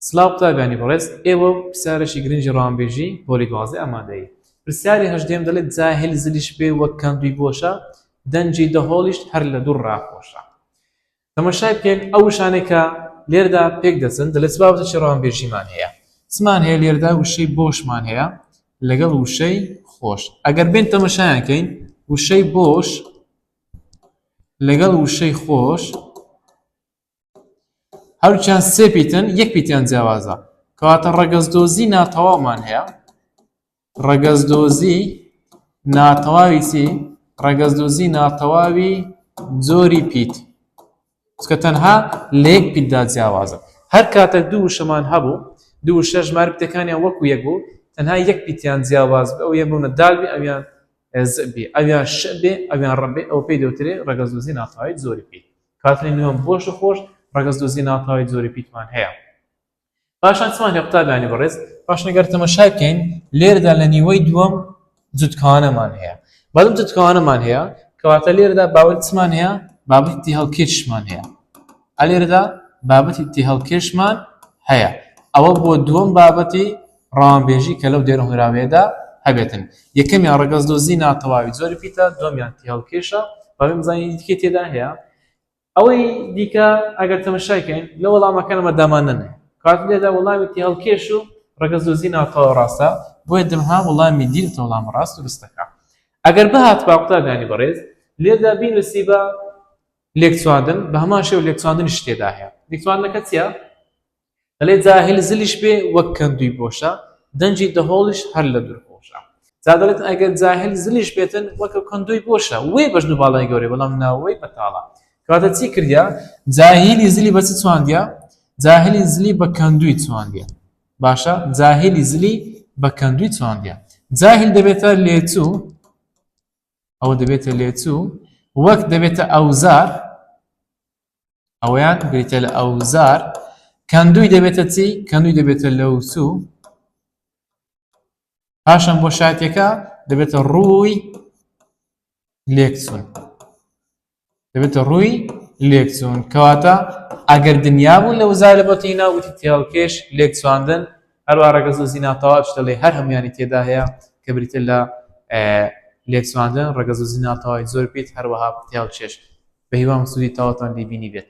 سلااو تابانی بەڕێز ئێوە پرسیارێکی گرنگی ڕامبێژی پۆلی دوازدە ئامادەیە. پرسیاری هەژدەم دەڵێت جاهل زلیش بێ وەک کەندووی بۆشە دەنجی دەهۆڵیش هەر لە دوور ڕاخۆشە. تەماشای بکەین ئەو شانێک کە لێردا پێک دەچن دەڵێت سبابەتێکی ڕامبێژیمان هەیە. چمان هەیە لێردا وشەی بۆشمان هەیە لەگەڵ وشەی خۆش. ئەگەر بێن تەماشایانکەین وشەی بۆش لەگەڵ وشەی خۆش هەرچیان سێ پیتن یەک پیتیان جیاوازە کەواتە ڕەگەزدۆزی ناتەواومان هەیە. ڕەگەزدۆزی ناتەواوی چی؟ ڕەگەزدۆزی ناتەواوی جۆری پیت چکە تەنها لە یەک پیتدا جیاوازە. هەر کاتێک دوو وشەمان هەبوو دوو وشە ژمارە پیتەکانیان وەکو یەک بوو تەنها یەک پیتیان جیاواز بێ ئەو یە بوونە دال بێ ئەویان زە بێ ئەویان ش بێ ئەویان ڕە بێ ئەو پێی دەوترێت ڕەگەزدۆزی ناتەواوی جۆری پیت. کاتێک نوێم بۆش و خۆش ڕەگەزدۆزی ناتەواوی جۆری پیتمان هەیە. پاشان چمان هەیە قوتابیانی بەڕێز پاشان ئەگەر تەماشای بکەین لێرەدا لە نیوەی دووەم جووتکەوانەمان هەیە. بەڵام جووتکەوانەمان هەیە کەواتە لێرەدا بابەت چمان هەیە بابەتی هەڵکێشمان هەیە. لێرەدا بابەتی هەڵکێشمان هەیە. ئەوە بۆ دووەم بابەتی ڕامبێژی کە لەو دێرە هونراوەیەدا هەبێتن. یەکەمیان ڕەگەزدۆزی ناتەواوی جۆری پیتە دووەمیان هەڵکێشە بەڵام بزانین دیکەی تێدا هەیە. ئەوەی دیکە ئەگەر تەماشایکەین لە وەڵامەکانمە دامان نەنێ کات لێدا وەڵامی هەڵکێش و ڕەگەزدۆزی ناتەواو ڕاستە بۆیە دەمها وەڵامی دیرتە وەڵام ڕاست و دەستەکە. ئەگەر بەهات با قوتابیانی بەڕێز لێدا بینویسی بە لێکچواندن بە هەمان شێوە لێکچواندنیش تێدا هەیە. لێکچواندنەکە چییە؟ دەڵێت جاهل زلیش بێ وەک کەندووی بۆشە دەنجی دەهۆڵیش هەر لە دوور خۆشە. جا دەڵێت ئەگەر جاهل زلیش بێتن وەک کەندووی بۆشە وێ بەژن و باڵای گەورەی بەڵام ناوەی بەتاڵە. کەواتە چی کردیا؟ جاهیلی زلی بە چ چواندیە؟ جاهلی زلی بە کەندووی چواندیە. باشە جاهلی زلی بە کەندووی چواندیە. جاهل دەبێتە لێچوو ئەوە دەبێتە لێچوو وەک دەبێتە ئەوزار ئەوەیان بریتە لە ئەوزار کەندووی دەبێتە چی؟ کەندووی دەبێتە لەوچوو پاشان بۆ شایەتەکە دەبێتە ڕووی لێکچوون دەبێتە ڕووی لێکچوون. کەواتە ئەگەر دنیا بوو لە وزار لە بەتەی ناوتی هەڵکێش لێکچواندن هەروە ڕەگەزدۆزی ناتەواو شتەڵێ هەر هەمویانی تێدا هەیە کە بریتە لە لێکچواندن ڕەگەزدۆزی ناتەواوی زۆر پیت هەروەها هەڵکێش. بە هیوام سوودی تاوەتان لێبینی بێت.